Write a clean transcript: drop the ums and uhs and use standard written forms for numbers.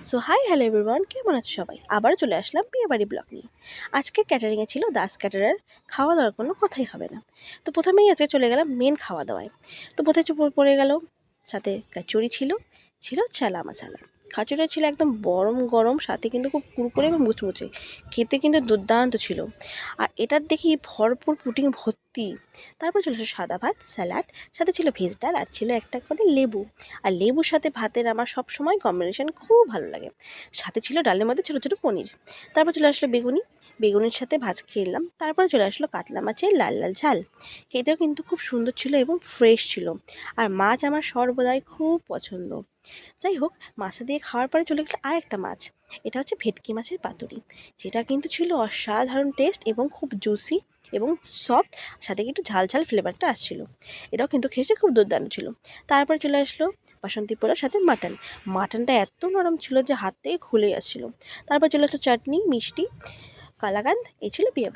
So hi hello everyone, কেমন আছো সবাই? আবারও চলে আসলাম বিয়েবাড়ি ব্লগ নিয়ে। আজকে ক্যাটারিংয়ে ছিল দাস ক্যাটারার। খাওয়া দাওয়ার কোনো কথাই হবে না। তো প্রথমেই আজকে চলে গেলাম মেন খাওয়া দাওয়ায়। তো প্রথমে পড়ে গেল, সাথে কচুরি ছিল, ছিল চালা মশালা। খিচুড়িটা ছিল একদম গরম গরম, সাথে কিন্তু খুব কুড়কুড়ে এবং মুচমুচে, খেতে কিন্তু দুর্দান্ত ছিল। আর এটার দেখি ভরপুর পুটিং ভর্তি। তারপর চলে আসলো সাদা ভাত, স্যালাড, সাথে ছিল ভেজ ডাল, আর ছিল একটা করে লেবু। আর লেবুর সাথে ভাতের আমার সব সময় কম্বিনেশন খুব ভালো লাগে। সাথে ছিল ডালের মধ্যে ছোটো ছোটো পনির। তারপর চলে আসলো বেগুনি, বেগুনির সাথে ভাজ খেয়ে নিলাম। তারপরে চলে আসলো কাতলা মাছের লাল লাল ঝাল। খেতেও কিন্তু খুব সুন্দর ছিল এবং ফ্রেশ ছিল। আর মাছ আমার সর্বদাই খুব পছন্দ। যাই হোক, মাছটা দিয়ে খাওয়ার পরে চলে গেলো আরেকটা মাছ। এটা হচ্ছে ভেটকি মাছের পাতুরি, যেটা কিন্তু ছিল অসাধারণ টেস্ট এবং খুব জুসি এবং সফট, সাথে একটু ঝাল ঝাল ফ্লেভারটা আসছিল। এটাও কিন্তু খেতে খুব দুর্দান্ত ছিল। তারপরে চলে আসলো বাসন্তী পোলার সাথে মাটন। মাটনটা এত নরম ছিল যে হাত থেকে খুলে যাচ্ছিলো। তারপর চলে আসলো চাটনি, মিষ্টি, কালাকাঁদ। এই ছিল বিয়ে।